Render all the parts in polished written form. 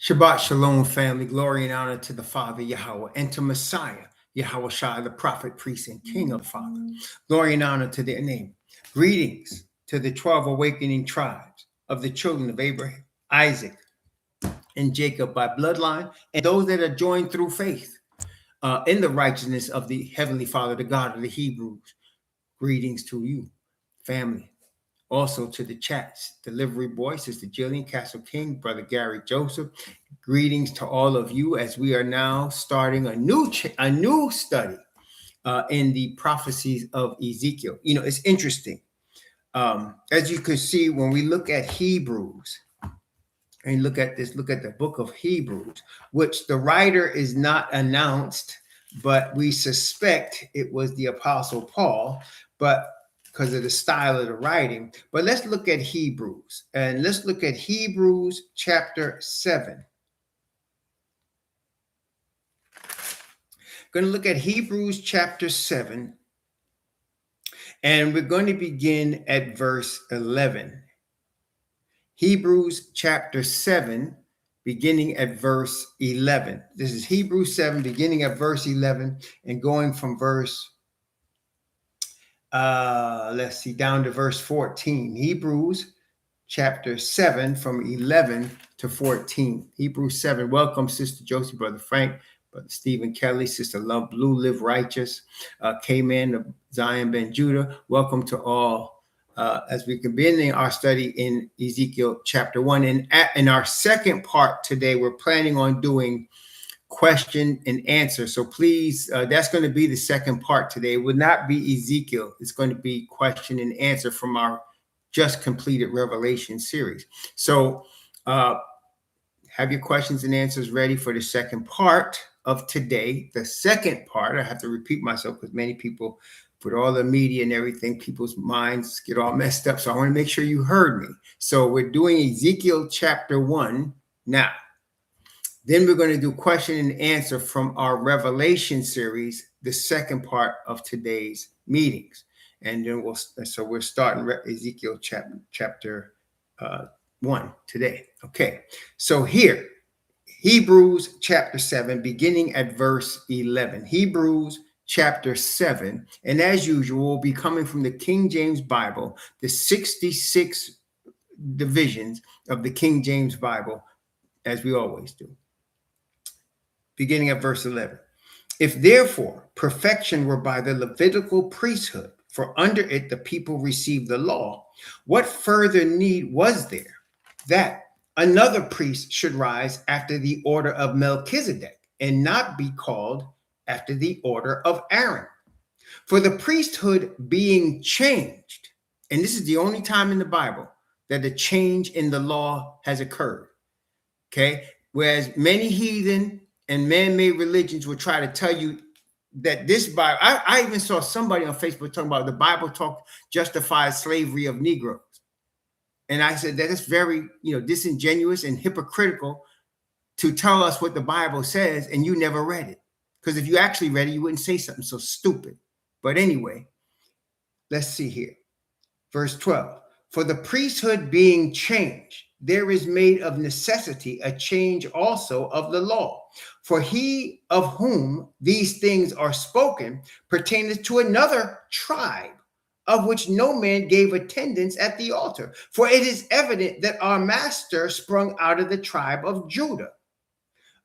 Shabbat Shalom, family. Glory and honor to the Father, Yahweh, and to Messiah, Yahweh Shai, the prophet, priest, and king of the Father. Glory and honor to their name. Greetings to the 12 awakening tribes of the children of Abraham, Isaac, and Jacob by bloodline, and those that are joined through faith in the righteousness of the Heavenly Father, the God of the Hebrews. Greetings to you, family. Also to the chats, Delivery Boy, Sister Jillian, Castle King, Brother Gary Joseph. Greetings to all of you as we are now starting a new study in the prophecies of Ezekiel. You know, it's interesting. As you can see, when we look at Hebrews, and look at the book of Hebrews, which the writer is not announced, but we suspect it was the Apostle Paul, but because of the style of the writing. But let's look at Hebrews, and let's look at Hebrews chapter 7. Going to look at Hebrews chapter 7, and we're going to begin at verse 11. Hebrews chapter 7, beginning at verse 11. This is Hebrews 7, beginning at verse 11, and going from verse down to verse 14. Hebrews chapter 7 from 11 to 14. Hebrews 7. Welcome, Sister Josie, Brother Frank, Brother Stephen Kelly, Sister Love Blue, Live Righteous, came in, Zion Ben Judah. Welcome to all as we begin our study in Ezekiel chapter 1. And in our second part today, we're planning on doing question and answer. So please, that's going to be the second part today. It would not be Ezekiel. It's going to be question and answer from our just completed Revelation series. So have your questions and answers ready for the second part of today. The second part, I have to repeat myself because many people, with all the media and everything, people's minds get all messed up. So I want to make sure you heard me. So we're doing Ezekiel chapter 1 now. Then we're going to do question and answer from our Revelation series, the second part of today's meetings. And then we're starting Ezekiel chapter 1 today. Okay. So here, Hebrews chapter 7, beginning at verse 11. Hebrews chapter 7. And as usual, we'll be coming from the King James Bible, the 66 divisions of the King James Bible, as we always do. Beginning at verse 11. If therefore perfection were by the Levitical priesthood, for under it the people received the law, what further need was there that another priest should rise after the order of Melchizedek and not be called after the order of Aaron? For the priesthood being changed, and this is the only time in the Bible that a change in the law has occurred. Okay. Whereas many heathen and man-made religions will try to tell you that this Bible, I even saw somebody on Facebook talking about the Bible justifies slavery of Negroes. And I said that is very, disingenuous and hypocritical to tell us what the Bible says and you never read it. Because if you actually read it, you wouldn't say something so stupid. But anyway, let's see here. Verse 12. For the priesthood being changed, there is made of necessity a change also of the law. For he of whom these things are spoken pertaineth to another tribe, of which no man gave attendance at the altar. For it is evident that our master sprung out of the tribe of Judah,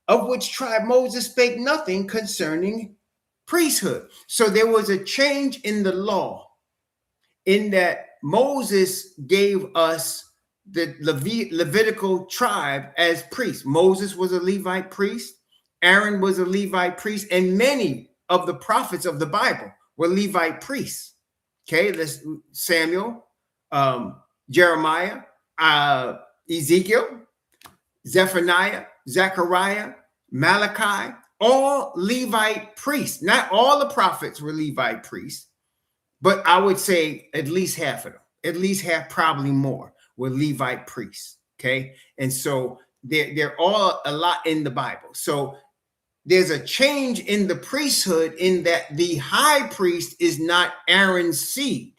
of which tribe Moses spake nothing concerning priesthood. So there was a change in the law in that Moses gave us the Levitical tribe as priests. Moses was a Levite priest. Aaron was a Levite priest. And many of the prophets of the Bible were Levite priests. Okay, let's Samuel, Jeremiah, Ezekiel, Zephaniah, Zechariah, Malachi, all Levite priests. Not all the prophets were Levite priests, but I would say at least half of them, at least half, probably more, were Levite priests. Okay. And so they're all a lot in the Bible. So there's a change in the priesthood in that the high priest is not Aaron's seed,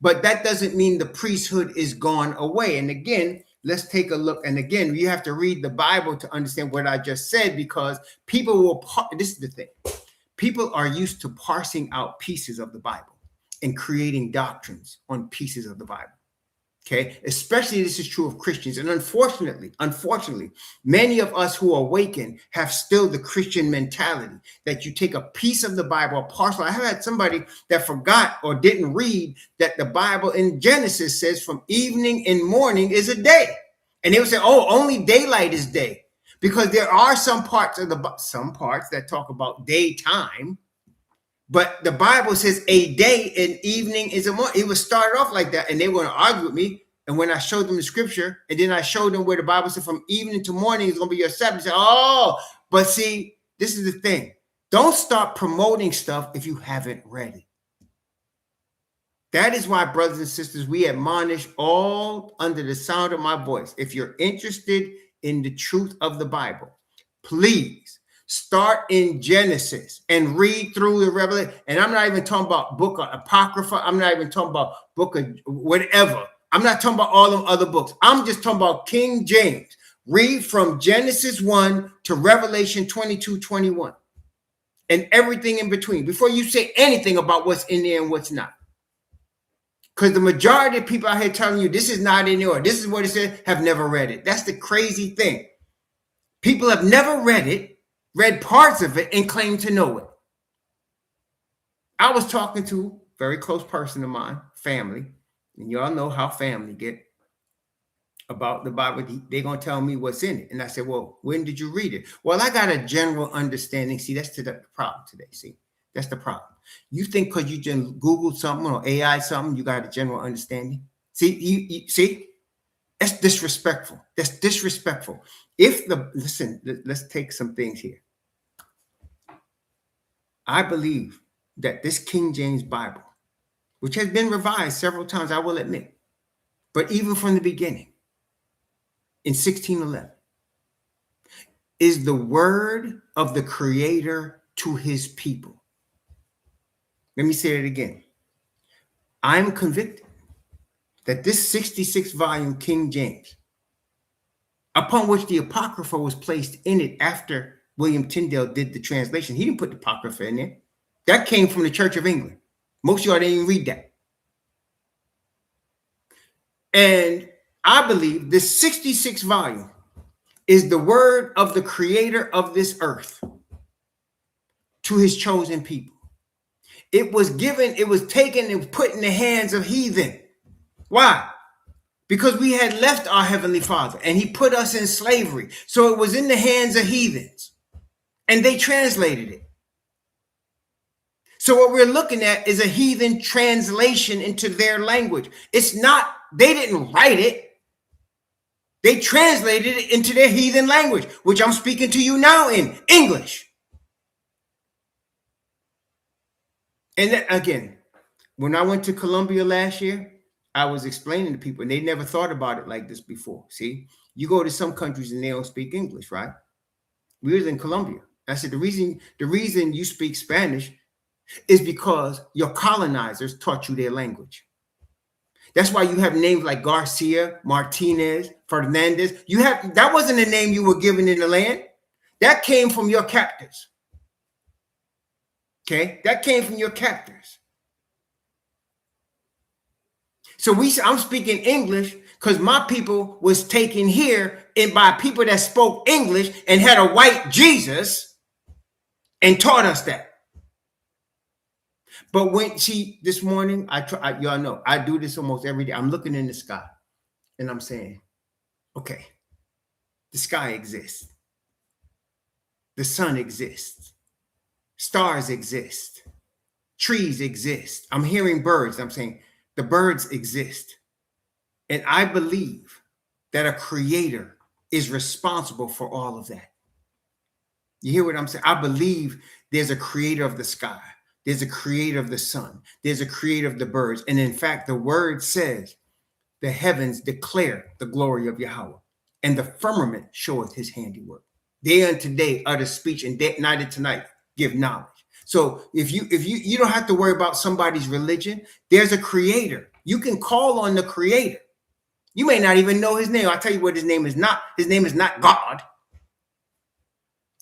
but that doesn't mean the priesthood is gone away. And again, let's take a look. And again, you have to read the Bible to understand what I just said, because people will, this is the thing. People are used to parsing out pieces of the Bible and creating doctrines on pieces of the Bible. Okay, especially this is true of Christians. And unfortunately, many of us who awaken have still the Christian mentality that you take a piece of the Bible, a parcel. I have had somebody that forgot or didn't read that the Bible in Genesis says from evening and morning is a day. And they would say, oh, only daylight is day. Because there are some parts that talk about daytime, but the Bible says a day and evening is a morning. It was started off like that, and they were going to argue with me. And when I showed them the scripture, and then I showed them where the Bible said from evening to morning is going to be your Sabbath, they said, oh, but see, this is the thing. Don't start promoting stuff if you haven't read it. That is why, brothers and sisters, we admonish all under the sound of my voice. If you're interested in the truth of the Bible, please start in Genesis and read through the Revelation. And I'm not even talking about book of Apocrypha. I'm not even talking about book of whatever. I'm not talking about all them other books. I'm just talking about King James. Read from Genesis 1 to Revelation 22:21 and everything in between before you say anything about what's in there and what's not. Because the majority of people out here telling you this is not in there or this is what it says have never read it. That's the crazy thing. People have never read it, read parts of it, and claim to know it. I was talking to a very close person of mine, family, and y'all know how family get about the Bible. They're going to tell me what's in it. And I said, well, when did you read it? Well, I got a general understanding. See, that's the problem today. See, that's the problem. You think because you just Googled something or AI something, you got a general understanding. See, you see, that's disrespectful. That's disrespectful. Listen, let's take some things here. I believe that this King James Bible, which has been revised several times, I will admit, but even from the beginning, in 1611, is the word of the Creator to his people. Let me say it again. I'm convicted that this 66-volume King James, upon which the Apocrypha was placed in it after William Tyndale did the translation. He didn't put the Apocrypha in there. That came from the Church of England. Most of y'all didn't even read that. And I believe this 66 volume is the word of the Creator of this earth to his chosen people. It was taken and put in the hands of heathen. Why? Because we had left our Heavenly Father and he put us in slavery. So it was in the hands of heathens and they translated it. So what we're looking at is a heathen translation into their language. It's not, they didn't write it. They translated it into their heathen language, which I'm speaking to you now in English. And then, again, when I went to Colombia last year, I was explaining to people, and they never thought about it like this before. See, you go to some countries and they don't speak English, right? We was in Colombia. I said, the reason you speak Spanish is because your colonizers taught you their language. That's why you have names like Garcia, Martinez, Fernandez. That wasn't a name you were given in the land. That came from your captors. Okay, that came from your captors. So I'm speaking English because my people was taken here and by people that spoke English and had a white Jesus and taught us that. But this morning, y'all know, I do this almost every day. I'm looking in the sky and I'm saying, okay, the sky exists. The sun exists. Stars exist. Trees exist. I'm hearing birds. I'm saying the birds exist. And I believe that a creator is responsible for all of that. You hear what I'm saying? I believe there's a creator of the sky. There's a creator of the sun. There's a creator of the birds. And in fact, the word says the heavens declare the glory of Yahweh, and the firmament showeth his handiwork. Day unto day utter speech, and night unto night give knowledge. So if you don't have to worry about somebody's religion, there's a creator. You can call on the creator. You may not even know his name. I'll tell you what his name is not. His name is not God.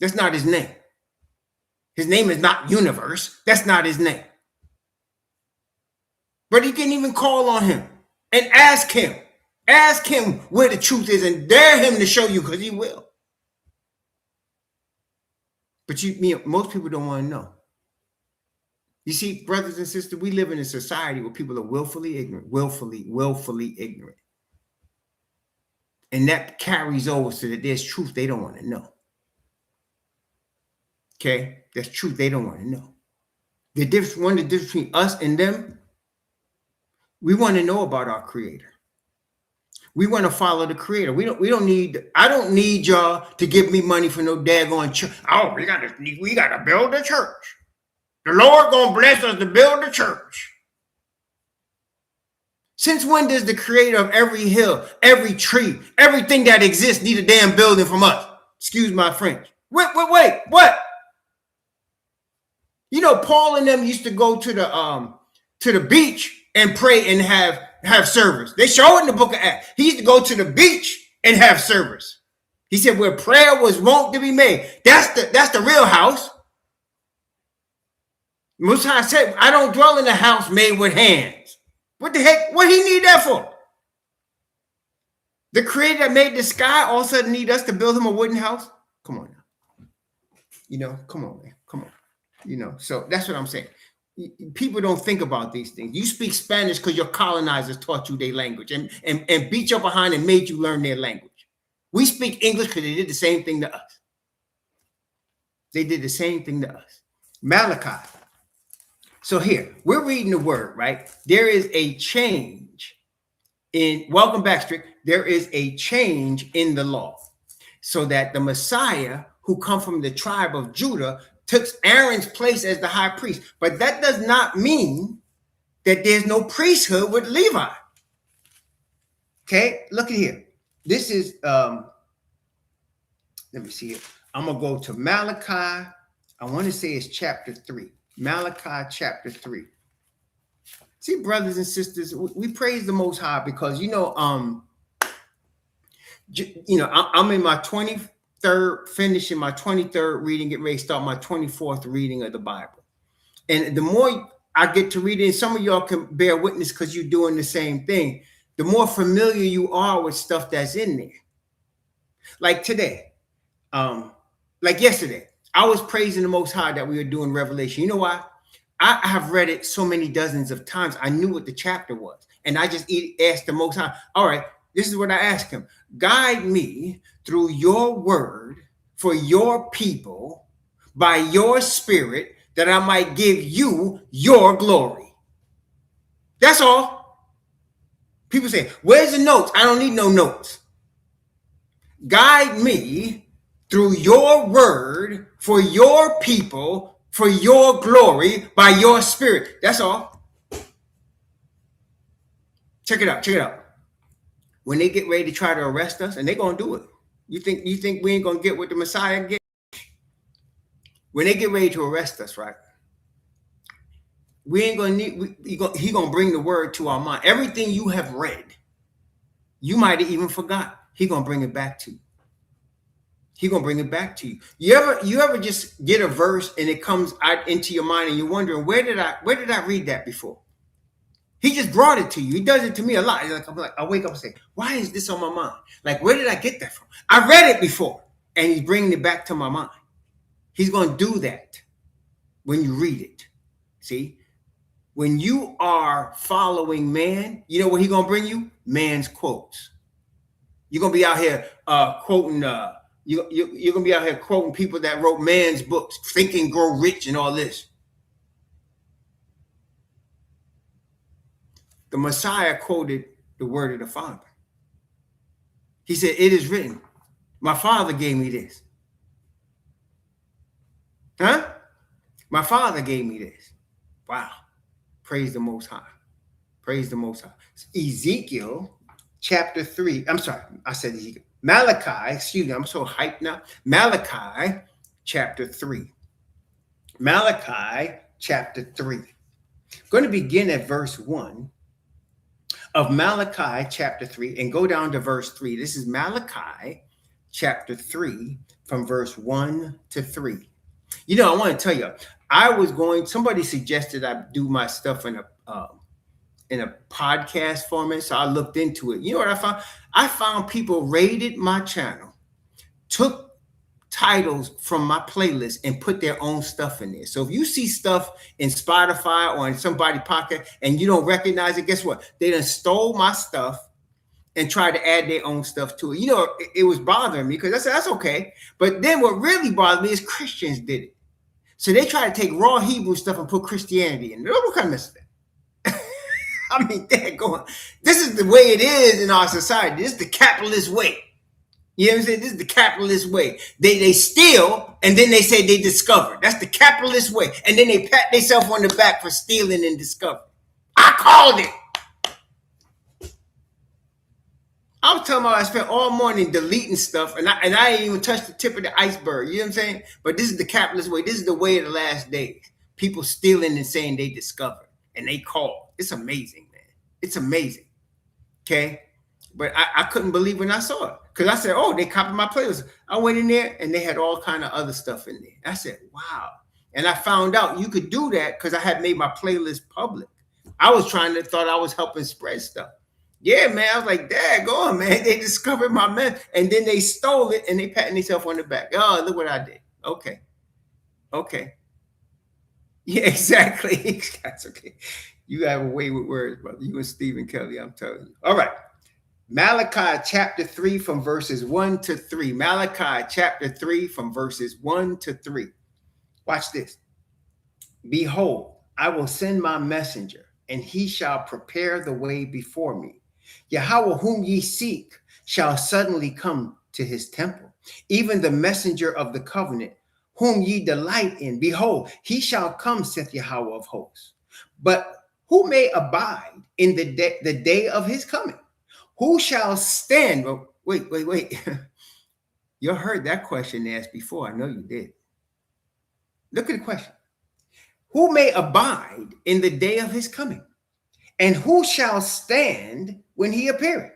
That's not his name. His name is not universe. That's not his name. But he didn't even call on him and ask him. Ask him where the truth is and dare him to show you, because he will. But most people don't want to know. You see, brothers and sisters, we live in a society where people are willfully ignorant, willfully ignorant. And that carries over so that there's truth they don't want to know. Okay? There's truth they don't want to know. The difference between us and them, we want to know about our Creator. We want to follow the Creator. I don't need y'all to give me money for no daggone church. Oh, we gotta build a church. The Lord gonna bless us to build a church. Since when does the Creator of every hill, every tree, everything that exists need a damn building from us? Excuse my French. Wait, what? You know, Paul and them used to go to the beach and pray and have service. They show it in the book of Acts. He used to go to the beach and have service. He said where prayer was wont to be made. That's the real house. Most High said, I don't dwell in a house made with hands. What the heck? What he need that for? The Creator that made the sky all of a sudden need us to build him a wooden house? Come on now. Come on, man. Come on. So that's what I'm saying. People don't think about these things. You speak Spanish because your colonizers taught you their language and beat you behind and made you learn their language. We speak English because they did the same thing to us. They did the same thing to us. Malachi. So here, we're reading the word, right? There is a change welcome back, Strick. There is a change in the law so that the Messiah who come from the tribe of Judah took Aaron's place as the high priest. But that does not mean that there's no priesthood with Levi. Okay, look at here. This is, let me see it. I'm going to go to Malachi. I want to say it's chapter 3. Malachi chapter 3. See, brothers and sisters, we praise the Most High because, I'm in my 23rd, finishing my 23rd reading, get ready to start my 24th reading of the Bible. And the more I get to read it, and some of y'all can bear witness because you're doing the same thing, the more familiar you are with stuff that's in there. Like today, like yesterday, I was praising the Most High that we were doing Revelation. You know why? I have read it so many dozens of times. I knew what the chapter was. And I just asked the Most High, all right, this is what I asked him. Guide me through your word for your people by your spirit that I might give you your glory. That's all. People say, where's the notes? I don't need no notes. Guide me through your word for your people, for your glory, by your spirit. That's all. Check it out. When they get ready to try to arrest us, and they're going to do it. You think we ain't going to get what the Messiah get? When they get ready to arrest us, right? We ain't going to need, he going to bring the word to our mind. Everything you have read, you might have even forgot. He going to bring it back to you. He's gonna bring it back to you. You ever just get a verse and it comes out into your mind and you're wondering, where did I read that before? He just brought it to you. He does it to me a lot. I wake up and say, why is this on my mind? Like, where did I get that from? I read it before, and he's bringing it back to my mind. He's gonna do that when you read it. See, when you are following man, you know what he's gonna bring you? Man's quotes. You're gonna be out here quoting. You're going to be out here quoting people that wrote man's books, Think and Grow Rich and all this. The Messiah quoted the word of the Father. He said, it is written, my Father gave me this. Huh? My Father gave me this. Wow. Praise the Most High. Praise the Most High. Ezekiel chapter 3. I'm sorry. I said Ezekiel. Malachi, excuse me, I'm so hyped now. Malachi chapter 3. Malachi chapter 3. I'm going to begin at verse 1 of Malachi chapter 3 and go down to verse 3. This is Malachi chapter 3 from verse 1 to 3. You know, I want to tell you, somebody suggested I do my stuff in a podcast format, so I looked into it. You know what I found? I found people raided my channel, took titles from my playlist and put their own stuff in there. So if you see stuff in Spotify or in somebody's podcast and you don't recognize it, guess what? They done stole my stuff and tried to add their own stuff to it. You know, it was bothering me because I said, that's okay. But then what really bothered me is Christians did it. So they try to take raw Hebrew stuff and put Christianity in. What kind of mess is that? I mean, they're going, this is the way it is in our society. This is the capitalist way. You know what I'm saying? This is the capitalist way. They steal and then they say they discovered. That's the capitalist way. And then they pat themselves on the back for stealing and discovering. I called it. I was telling you, I spent all morning deleting stuff and I ain't even touched the tip of the iceberg. You know what I'm saying? But this is the capitalist way. This is the way of the last days. People stealing and saying they discovered and they called. It's amazing, man. It's amazing. Okay? But I couldn't believe when I saw it. Because I said, oh, they copied my playlist. I went in there and they had all kind of other stuff in there. I said, wow. And I found out you could do that because I had made my playlist public. I was thought I was helping spread stuff. Yeah, man. I was like, Dad, go on, man. They discovered my man. And then they stole it and they patting themselves on the back. Oh, look what I did. Okay. Yeah, exactly. That's okay. You have a way with words, brother. You and Stephen Kelly, I'm telling you. All right. Malachi chapter 3 from verses 1 to 3. Malachi chapter 3 from verses 1 to 3. Watch this. Behold, I will send my messenger, and he shall prepare the way before me. Yahweh, whom ye seek, shall suddenly come to his temple, even the messenger of the covenant, whom ye delight in. Behold, he shall come, saith Yahweh of hosts. But who may abide in the day of his coming? Who shall stand? Well, wait. You heard that question asked before. I know you did. Look at the question. Who may abide in the day of his coming? And who shall stand when he appeareth?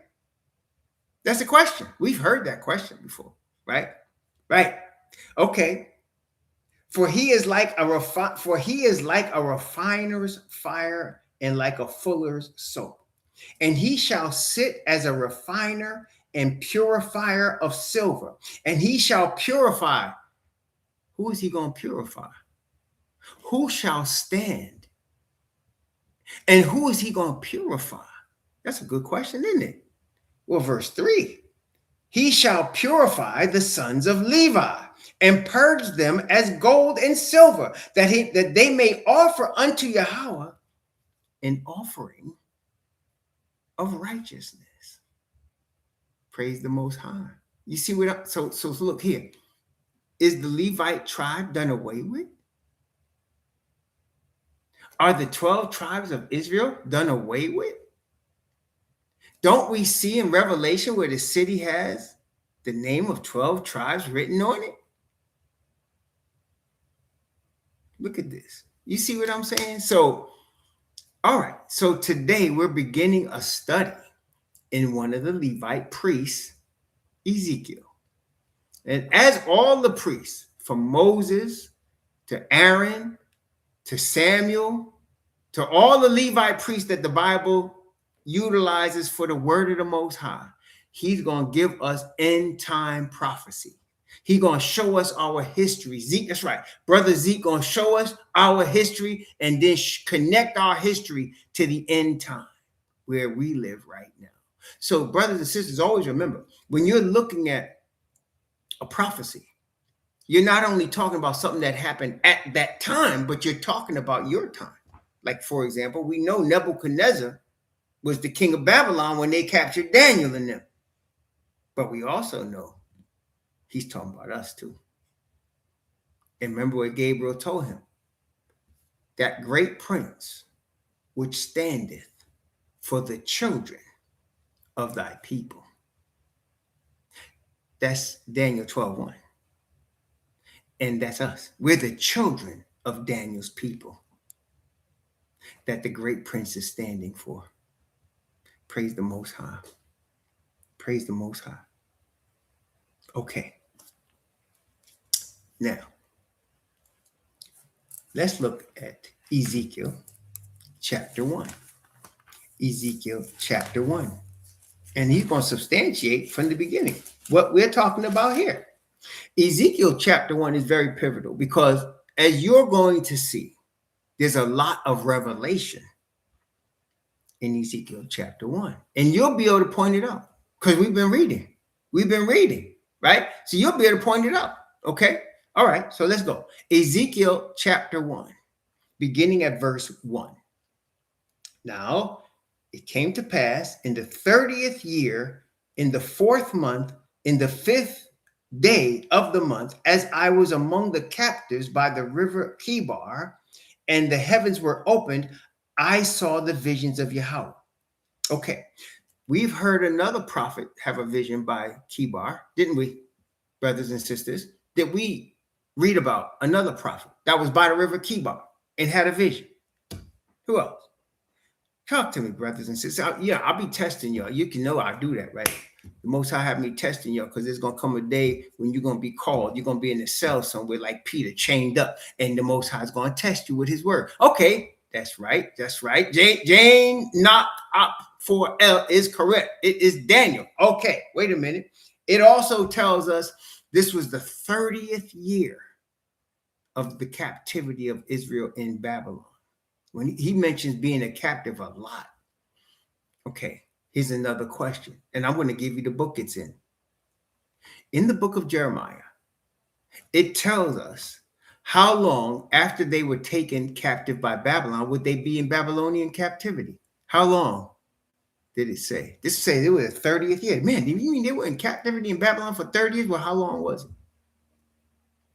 That's the question. We've heard that question before, right? Right. Okay. For he is like a refiner's fire and like a fuller's soap. And he shall sit as a refiner and purifier of silver. And he shall purify. Who is he going to purify? Who shall stand? And who is he going to purify? That's a good question, isn't it? Well, verse 3. He shall purify the sons of Levi and purge them as gold and silver, that they may offer unto Yahweh an offering of righteousness. Praise the Most High. You see what? So look here. Is the Levite tribe done away with? Are the 12 tribes of Israel done away with? Don't we see in Revelation where the city has the name of 12 tribes written on it? Look at this. You see what I'm saying? So, all right. So today we're beginning a study in one of the Levite priests, Ezekiel. And as all the priests, from Moses to Aaron to Samuel to all the Levite priests that the Bible utilizes for the word of the Most High, he's going to give us end time prophecy. He's going to show us our history. Zeke, that's right. Brother Zeke going to show us our history and then connect our history to the end time where we live right now. So brothers and sisters, always remember, when you're looking at a prophecy, you're not only talking about something that happened at that time, but you're talking about your time. Like, for example, we know Nebuchadnezzar was the king of Babylon when they captured Daniel and them. But we also know he's talking about us too. And remember what Gabriel told him. That great prince which standeth for the children of thy people. That's Daniel 12:1. And that's us. We're the children of Daniel's people that the great prince is standing for. Praise the Most High. Praise the Most High. Okay. Now, let's look at Ezekiel chapter 1. Ezekiel chapter 1. And he's going to substantiate from the beginning what we're talking about here. Ezekiel chapter 1 is very pivotal because, as you're going to see, there's a lot of revelation in Ezekiel chapter 1. And you'll be able to point it out because we've been reading. We've been reading, right? So you'll be able to point it out, okay? All right, so let's go. Ezekiel chapter 1, beginning at verse 1. Now, it came to pass in the 30th year, in the 4th month, in the 5th day of the month, as I was among the captives by the river Chebar, and the heavens were opened, I saw the visions of Yahweh. Okay, we've heard another prophet have a vision by Chebar, didn't we, brothers and sisters? Did we read about another prophet that was by the river Chebar and had a vision? Who else? Talk to me, brothers and sisters. Yeah, I'll be testing y'all. You can know I do that, right? The Most High have me testing y'all because there's going to come a day when you're going to be called. You're going to be in a cell somewhere like Peter, chained up, and the Most High is going to test you with his word. Okay, that's right. That's right. Jane not up for L is correct. It is Daniel. Okay, wait a minute. It also tells us this was the 30th year of the captivity of Israel in Babylon. When he mentions being a captive a lot. Okay, here's another question. And I'm going to give you the book it's in. In the book of Jeremiah, it tells us how long after they were taken captive by Babylon would they be in Babylonian captivity. How long did it say? This say it was the 30th year. Man, do you mean they were in captivity in Babylon for 30 years? Well, how long was it?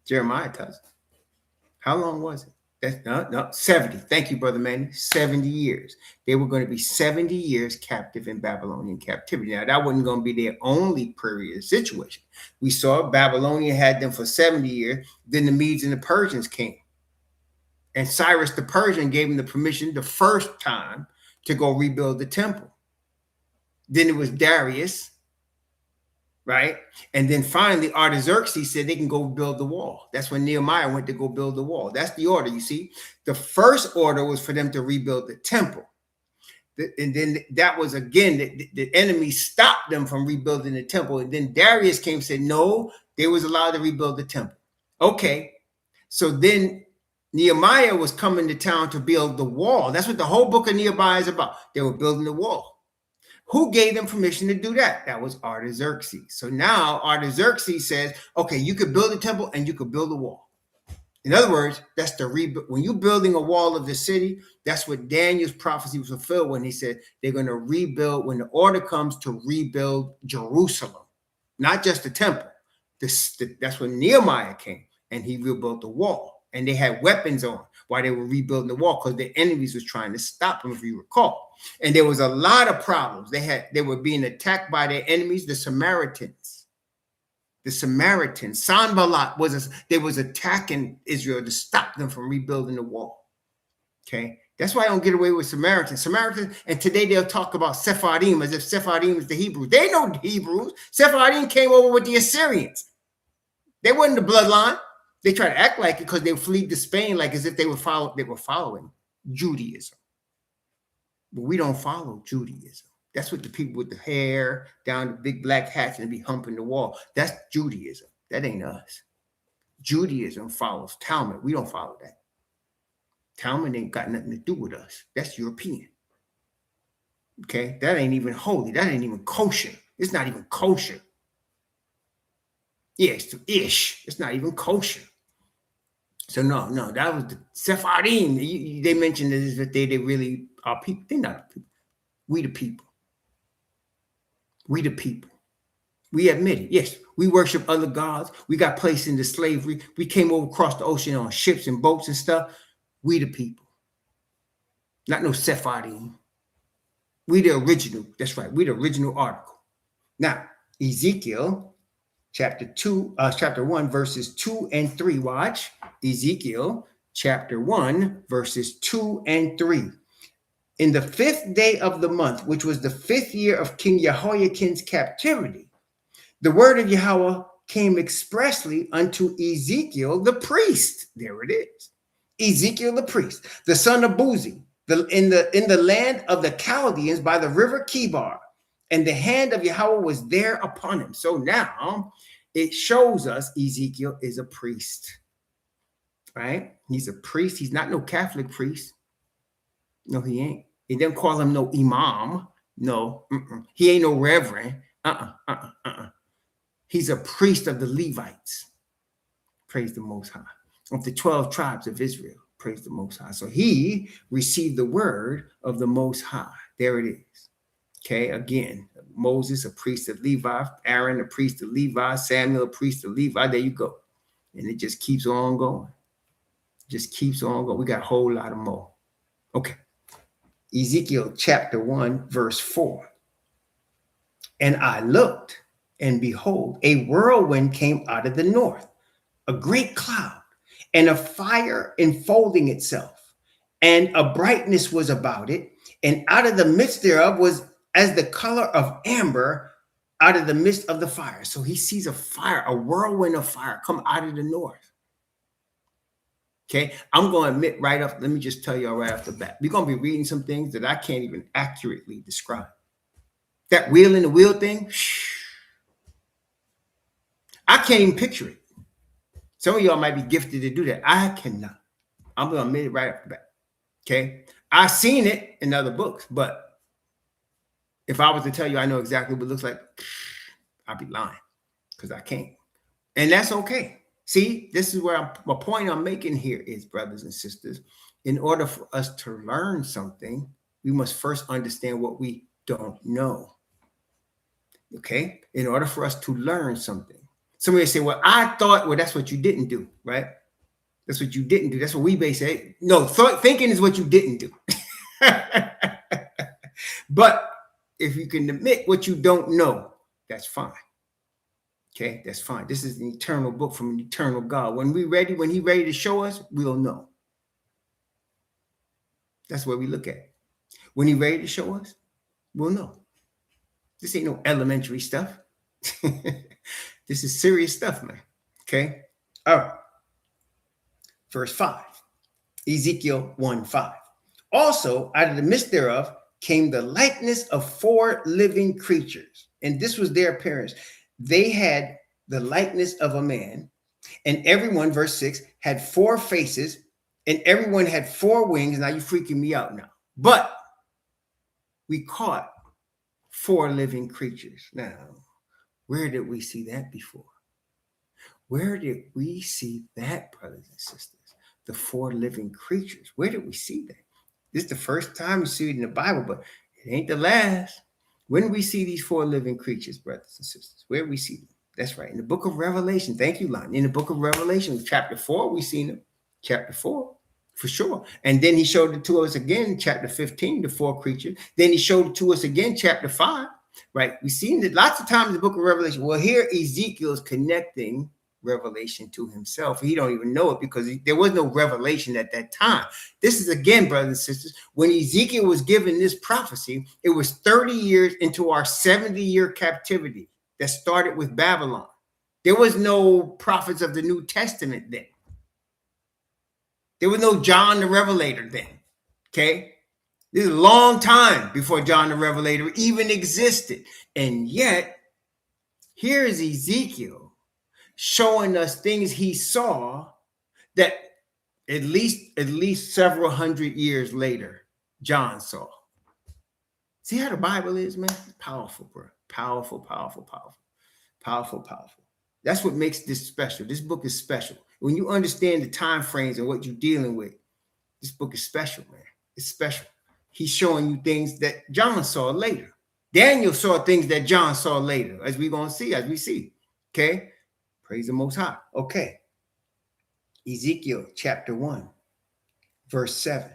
Jeremiah tells us. How long was it? That's 70. Thank you, Brother Manny. 70 years. They were going to be 70 years captive in Babylonian captivity. Now, that wasn't going to be their only period situation. We saw Babylonian had them for 70 years. Then the Medes and the Persians came. And Cyrus the Persian gave them the permission the first time to go rebuild the temple. Then it was Darius, right? And then finally, Artaxerxes said they can go build the wall. That's when Nehemiah went to go build the wall. That's the order, you see. The first order was for them to rebuild the temple. And then that was, again, the enemy stopped them from rebuilding the temple. And then Darius came and said, no, they was allowed to rebuild the temple. Okay, so then Nehemiah was coming to town to build the wall. That's what the whole book of Nehemiah is about. They were building the wall. Who gave them permission to do that? That was Artaxerxes. So now Artaxerxes says, okay, you could build a temple and you could build a wall. In other words, that's the rebuild. When you're building a wall of the city, that's what Daniel's prophecy was fulfilled when he said they're going to rebuild, when the order comes to rebuild Jerusalem, not just the temple. That's when Nehemiah came and he rebuilt the wall. And they had weapons on while they were rebuilding the wall because their enemies was trying to stop them, if you recall. And there was a lot of problems. They were being attacked by their enemies, the Samaritans. The Samaritans, Sanballat was attacking Israel to stop them from rebuilding the wall. Okay, that's why I don't get away with Samaritans. And today they'll talk about Sephardim as if Sephardim is the Hebrews. They know the Hebrews. Sephardim came over with the Assyrians. They wasn't the bloodline. They try to act like it because they fled to Spain, like as if they were following Judaism. But we don't follow Judaism. That's what the people with the hair down the big black hats and be humping the wall. That's Judaism. That ain't us. Judaism follows Talmud. We don't follow that. Talmud ain't got nothing to do with us. That's European. Okay? That ain't even holy. That ain't even kosher. It's not even kosher. Yeah, it's ish. It's not even kosher. So no, that was the Sephardim. They mentioned that they really are people. They're not people. We the people. We the people. We admit it. Yes, we worship other gods. We got placed into slavery. We came over across the ocean on ships and boats and stuff. We the people. Not no Sephardim. We the original. That's right. We the original article. Now, Ezekiel chapter 1, verses 2 and 3. Watch. Ezekiel chapter 1, verses 2 and 3. In the 5th day of the month, which was the 5th year of King Jehoiakim's captivity, the word of Yahweh came expressly unto Ezekiel the priest. There it is. Ezekiel the priest, the son of Buzi, in the land of the Chaldeans by the river Kibar, and the hand of Yahweh was there upon him. So now it shows us Ezekiel is a priest, right? He's a priest. He's not no Catholic priest. No, he ain't. He didn't call him no imam. No, he ain't no reverend. He's a priest of the Levites. Praise the Most High. Of the 12 tribes of Israel. Praise the Most High. So he received the word of the Most High. There it is. Okay, again, Moses, a priest of Levi. Aaron, a priest of Levi. Samuel, a priest of Levi. There you go. And it just keeps on going. Just keeps on going. We got a whole lot of more. Okay. Ezekiel chapter 1, verse 4. And I looked, and behold, a whirlwind came out of the north, a great cloud, and a fire enfolding itself, and a brightness was about it, and out of the midst thereof was as the color of amber out of the midst of the fire. So he sees a fire, a whirlwind of fire come out of the north. Okay, I'm going to admit right up, let me just tell y'all right off the bat, we're going to be reading some things that I can't even accurately describe. That wheel in the wheel thing, I can't even picture it. Some of y'all might be gifted to do that. I cannot. I'm going to admit it right off the bat. Okay, I've seen it in other books, but if I was to tell you I know exactly what it looks like, I'd be lying because I can't. And that's okay. See, this is where my point I'm making here is, brothers and sisters, in order for us to learn something, we must first understand what we don't know. Okay? In order for us to learn something. Somebody say, well, I thought, well, that's what you didn't do, right? That's what you didn't do. That's what we basically say. No, thinking is what you didn't do. But if you can admit what you don't know, that's fine. Okay, that's fine. This is an eternal book from an eternal God. When He's ready to show us, we'll know. That's what we look at. When He's ready to show us, we'll know. This ain't no elementary stuff. This is serious stuff, man. Okay. All right. Verse 5. Ezekiel 1:5. Also, out of the midst thereof came the likeness of 4 living creatures, and this was their appearance. They had the likeness of a man, and everyone, verse 6, had 4 faces, and everyone had 4 wings. Now you're freaking me out now. But we caught 4 living creatures. Now, where did we see that before? Where did we see that, brothers and sisters? The 4 living creatures. Where did we see that? This is the first time we see it in the Bible, but it ain't the last. When we see these 4 living creatures, brothers and sisters, where we see them? That's right. In the book of Revelation. Thank you, Lon. In the book of Revelation, chapter 4, we seen them. Chapter 4, for sure. And then he showed it to us again, chapter 15, the 4 creatures. Then he showed it to us again, chapter 5. Right? We've seen it lots of times in the book of Revelation. Well, here Ezekiel is connecting revelation to himself. He don't even know it because there was no revelation at that time. This is again, brothers and sisters, when Ezekiel was given this prophecy, it was 30 years into our 70-year captivity that started with Babylon. There was no prophets of the New Testament then. There was no John the Revelator then. Okay? This is a long time before John the Revelator even existed. And yet, here is Ezekiel showing us things he saw that at least several hundred years later, John saw. See how the Bible is, man? Powerful, bro. Powerful, powerful, powerful. Powerful, powerful. That's what makes this special. This book is special. When you understand the time frames and what you're dealing with, this book is special, man. It's special. He's showing you things that John saw later. Daniel saw things that John saw later, as we're going to see, as we see. Okay? Praise the Most High. Okay. Ezekiel chapter 1, verse 7.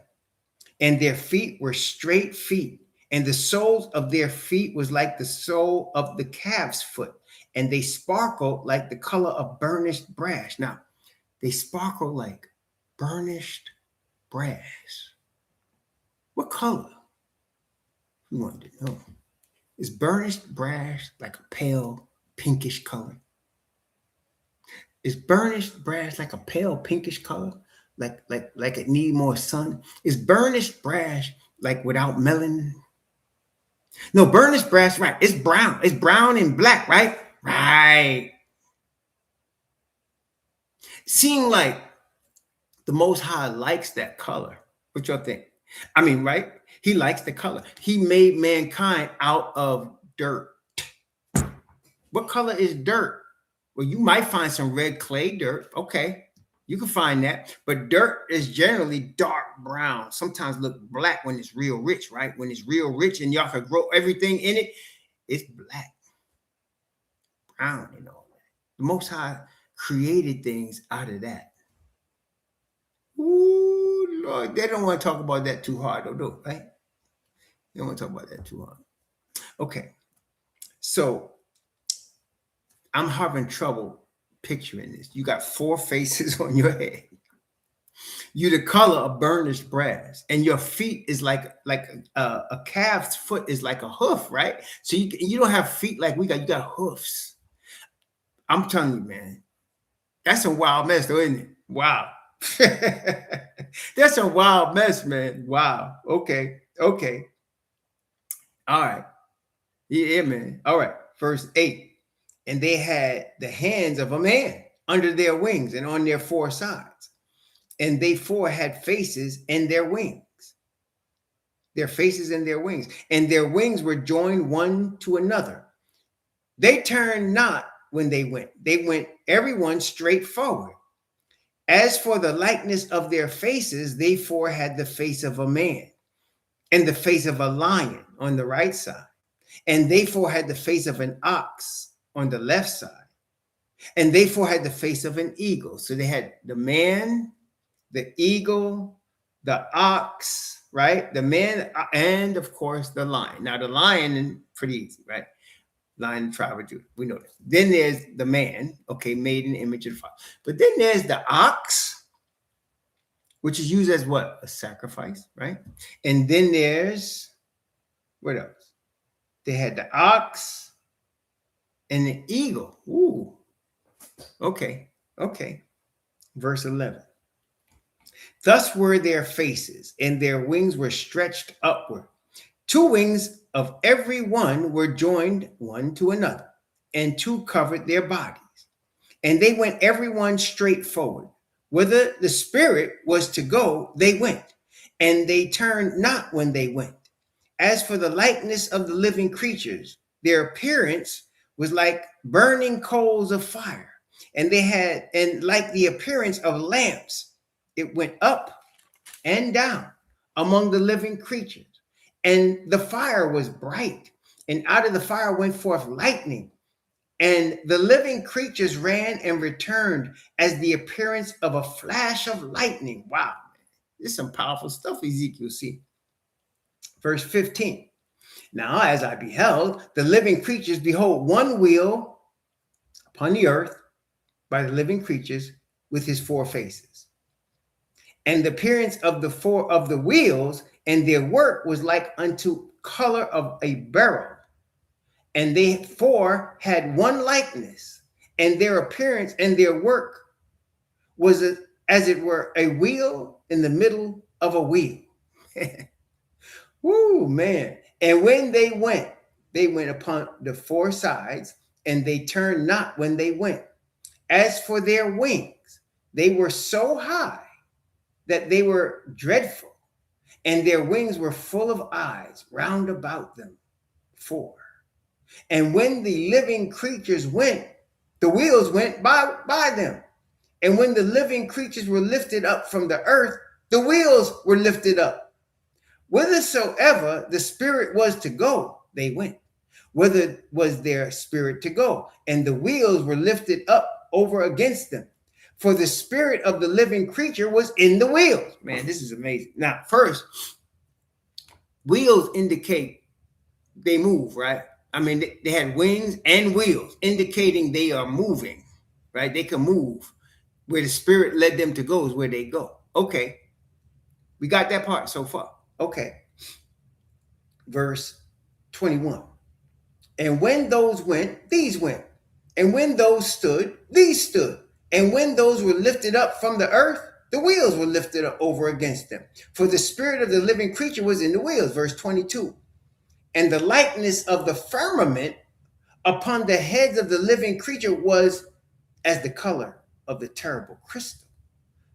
And their feet were straight feet, and the soles of their feet was like the sole of the calf's foot, and they sparkled like the color of burnished brass. Now, they sparkle like burnished brass. What color? You wanted to know. Is burnished brass like a pale pinkish color? Is burnished brass like a pale pinkish color? Like it need more sun? Is burnished brass like without melanin? No, burnished brass, right? It's brown. It's brown and black, right? Right. Seem like the Most High likes that color. What y'all think? I mean, right? He likes the color. He made mankind out of dirt. What color is dirt? Well, you might find some red clay dirt. Okay, you can find that. But dirt is generally dark brown. Sometimes look black when it's real rich, right? When it's real rich and y'all can grow everything in it, it's black, brown, and all that. The Most High created things out of that. Ooh, Lord, they don't want to talk about that too hard, though, right? They don't want to talk about that too hard. Okay, so I'm having trouble picturing this. You got 4 faces on your head. You the color of burnished brass, and your feet is like a calf's foot is like a hoof, right? So you don't have feet like we got. You got hoofs. I'm telling you, man, that's a wild mess, though, isn't it? Wow. That's a wild mess, man. Wow. Okay. All right. Yeah, man. All right. Verse 8. And they had the hands of a man under their wings and on their 4 sides. And they 4 had faces and their wings. Their faces and their wings. And their wings were joined one to another. They turned not when they went. They went everyone straight forward. As for the likeness of their faces, they 4 had the face of a man and the face of a lion on the right side. And they 4 had the face of an ox on the left side. And they 4 had the face of an eagle. So they had the man, the eagle, the ox, right? The man, and of course, the lion. Now, the lion, pretty easy, right? Lion and tribe of Judah. We know that. Then there's the man, okay, made in the image of the Father. But then there's the ox, which is used as what? A sacrifice, right? And then there's, what else? They had the ox and the eagle. Ooh. Okay. Verse 11. Thus were their faces, and their wings were stretched upward. 2 wings of every one were joined one to another, and 2 covered their bodies. And they went every one straight forward. Whither the Spirit was to go, they went, and they turned not when they went. As for the likeness of the living creatures, their appearance was like burning coals of fire, and like the appearance of lamps, it went up and down among the living creatures. And the fire was bright, and out of the fire went forth lightning. And the living creatures ran and returned as the appearance of a flash of lightning. Wow, this is some powerful stuff, Ezekiel see. Verse 15. Now, as I beheld the living creatures, behold, one wheel upon the earth by the living creatures with his 4 faces. And the appearance of the 4 of the wheels and their work was like unto color of a beryl. And they 4 had one likeness, and their appearance and their work was as it were a wheel in the middle of a wheel. Woo, man. And when they went upon the 4 sides, and they turned not when they went. As for their wings, they were so high that they were dreadful, and their wings were full of eyes round about them 4. And when the living creatures went, the wheels went by them. And when the living creatures were lifted up from the earth, the wheels were lifted up. Whithersoever the Spirit was to go, they went. Whither was their spirit to go? And the wheels were lifted up over against them. For the spirit of the living creature was in the wheels. Man, this is amazing. Now, first, wheels indicate they move, right? I mean, they had wings and wheels, indicating they are moving, right? They can move. Where the Spirit led them to go is where they go. Okay. We got that part so far. Okay. verse 21. And when those went, these went. And when those stood, these stood. And when those were lifted up from the earth, the wheels were lifted up over against them. For the spirit of the living creature was in the wheels, verse 22. And the likeness of the firmament upon the heads of the living creature was as the color of the terrible crystal,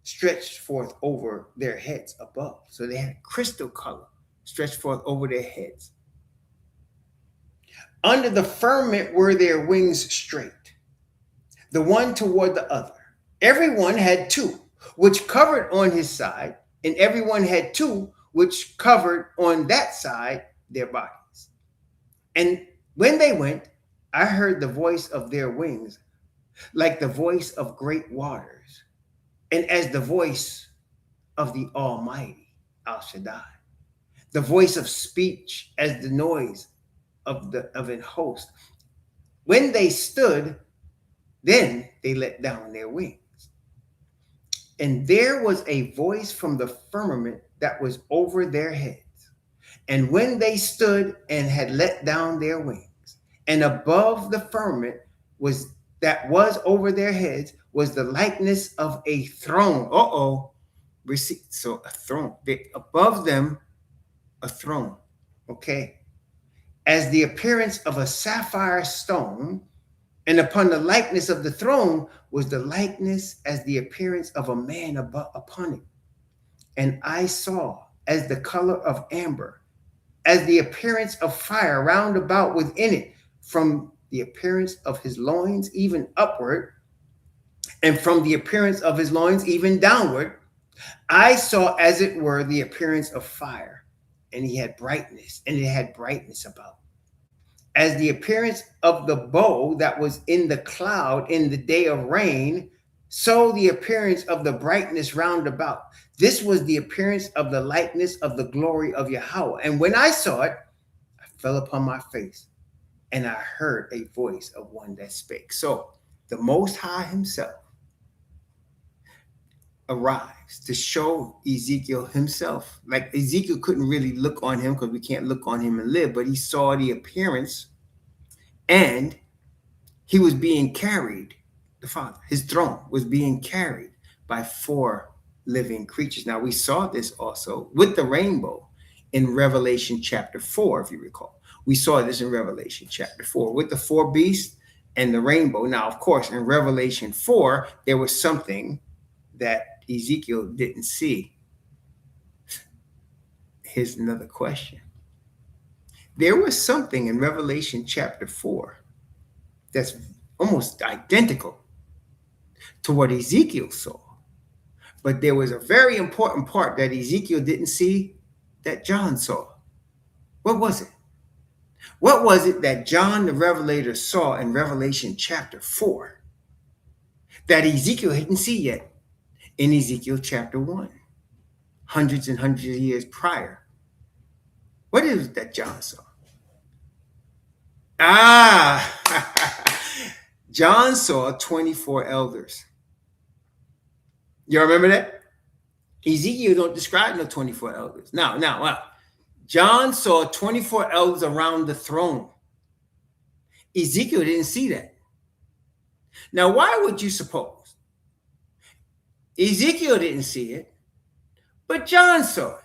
stretched forth over their heads above. So they had crystal color stretched forth over their heads. Under the firmament were their wings straight, the one toward the other. Everyone had two, which covered on his side, and everyone had two, which covered on that side their bodies. And when they went, I heard the voice of their wings, like the voice of great waters, and as the voice of the Almighty, Al Shaddai, the voice of speech as the noise of an host. When they stood, then they let down their wings. And there was a voice from the firmament that was over their heads. And when they stood and had let down their wings, and above the firmament was that was over their heads was the likeness of a throne. So a throne. Above them, a throne. Okay. As the appearance of a sapphire stone, and upon the likeness of the throne was the likeness as the appearance of a man upon it. And I saw as the color of amber, as the appearance of fire round about within it, from the appearance of his loins even upward, and from the appearance of his loins even downward. I saw as it were the appearance of fire, and he had brightness, and it had brightness about. As the appearance of the bow that was in the cloud in the day of rain, so the appearance of the brightness round about. This was the appearance of the likeness of the glory of Yahweh. And when I saw it, I fell upon my face, and I heard a voice of one that spake. So the Most High himself arrives to show Ezekiel himself. Like Ezekiel couldn't really look on him because we can't look on him and live, but he saw the appearance, and he was being carried. The Father, his throne was being carried by 4 living creatures. Now we saw this also with the rainbow in Revelation chapter 4, if you recall. We saw this in Revelation chapter 4 with the 4 beasts and the rainbow. Now, of course, in Revelation 4, there was something that Ezekiel didn't see. Here's another question. There was something in Revelation chapter 4 that's almost identical to what Ezekiel saw. But there was a very important part that Ezekiel didn't see that John saw. What was it? What was it that John the Revelator saw in Revelation chapter 4 that Ezekiel hadn't seen yet in Ezekiel chapter 1, hundreds and hundreds of years prior? What is it that John saw? John saw 24 elders. You remember that? Ezekiel don't describe no 24 elders. Now, John saw 24 elders around the throne. Ezekiel didn't see that. Now, why would you suppose? Ezekiel didn't see it, but John saw it.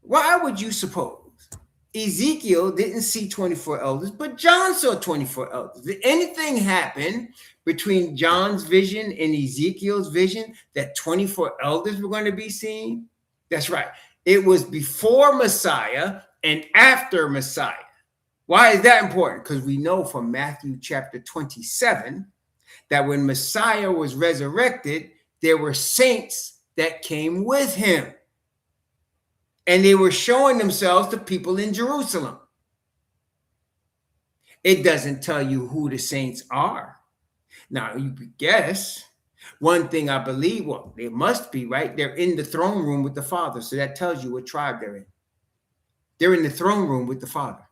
Why would you suppose? Ezekiel didn't see 24 elders, but John saw 24 elders. Did anything happen between John's vision and Ezekiel's vision that 24 elders were going to be seen? That's right. It was before Messiah and after Messiah. Why is that important? Because we know from Matthew chapter 27 that when Messiah was resurrected, there were saints that came with him. And they were showing themselves to people in Jerusalem. It doesn't tell you who the saints are. Now, you could guess. One thing I believe, well, they must be, right? They're in the throne room with the Father. So that tells you what tribe they're in. They're in the throne room with the Father,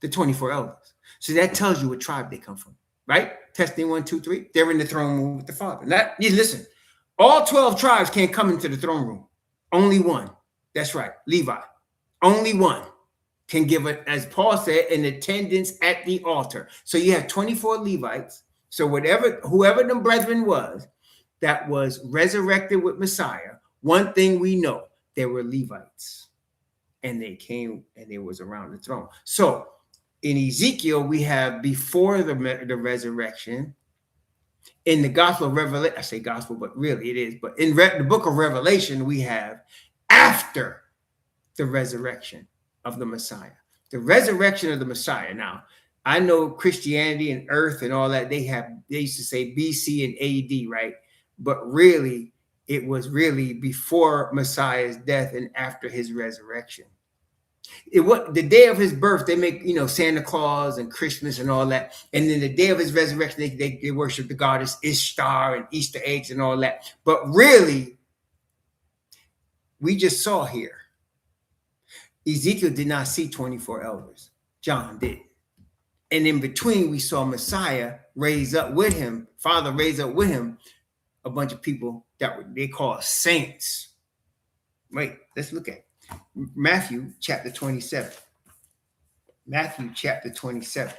the 24 elders. So that tells you what tribe they come from, right? Testing 1, 2, 3. They're in the throne room with the Father. Now, listen, all 12 tribes can't come into the throne room. Only one. That's right, Levi. Only one can give it, as Paul said, an attendance at the altar. So you have 24 Levites. So whoever the brethren was that was resurrected with Messiah, one thing we know, they were Levites. And they came and they was around the throne. So in Ezekiel, we have before the resurrection. In the Gospel of Revelation, I say gospel, but really it is. But in the book of Revelation, we have after the resurrection of the Messiah. The resurrection of the Messiah. Now, I know Christianity and earth and all that, they used to say BC and AD, right? But really, it was really before Messiah's death and after his resurrection. The day of his birth, they make, Santa Claus and Christmas and all that. And then the day of his resurrection, they worship the goddess Ishtar and Easter eggs and all that. But really, we just saw here, Ezekiel did not see 24 elders. John did. And in between, we saw Messiah raise up with him, Father raise up with him, a bunch of people that they call saints. Wait, let's look at it. Matthew chapter 27. Matthew chapter 27.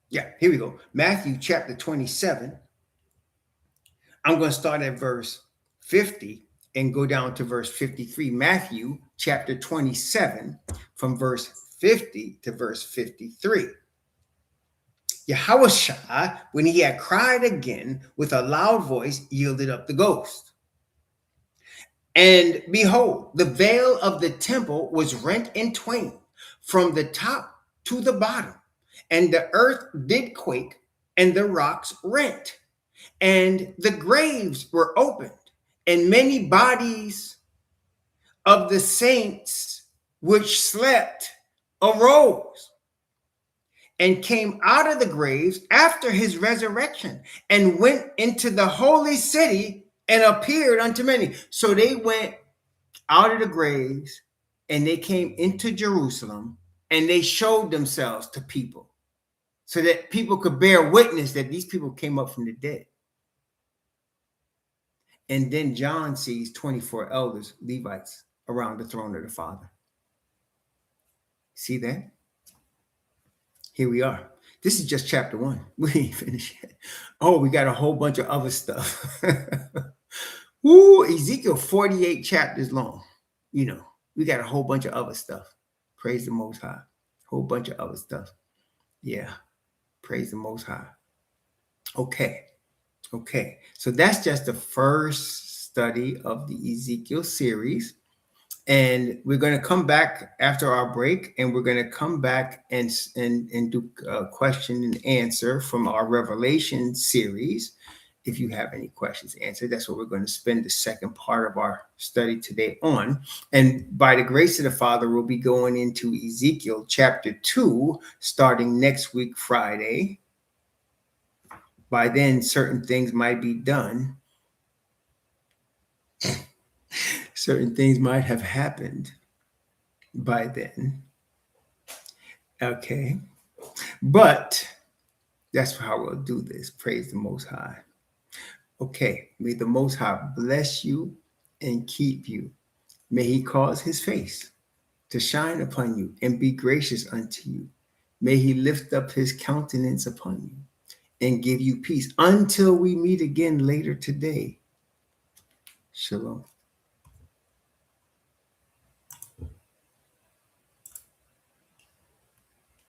Yeah, here we go. Matthew chapter 27. I'm going to start at verse 50 and go down to verse 53. Matthew chapter 27 from verse 50 to verse 53. Yahushua, when he had cried again with a loud voice, yielded up the ghost. And behold, the veil of the temple was rent in twain from the top to the bottom, and the earth did quake, and the rocks rent, and the graves were opened, and many bodies of the saints which slept arose and came out of the graves after his resurrection and went into the holy city and appeared unto many. So they went out of the graves and they came into Jerusalem and they showed themselves to people so that people could bear witness that these people came up from the dead. And then John sees 24 elders, Levites, around the throne of the Father. See that? Here we are. This is just chapter 1. We ain't finished yet. Oh, we got a whole bunch of other stuff. Woo, Ezekiel 48 chapters long. We got a whole bunch of other stuff. Praise the Most High. Whole bunch of other stuff. Yeah. Praise the Most High. Okay. So that's just the first study of the Ezekiel series. And we're going to come back after our break, and we're going to come back and do a question and answer from our Revelation series. If you have any questions answered, that's what we're going to spend the second part of our study today on. And by the grace of the Father, we'll be going into Ezekiel chapter 2, starting next week, Friday. By then, certain things might be done. Certain things might have happened by then. Okay. But that's how we'll do this. Praise the Most High. Okay. May the Most High bless you and keep you. May he cause his face to shine upon you and be gracious unto you. May he lift up his countenance upon you and give you peace until we meet again later today. Shalom.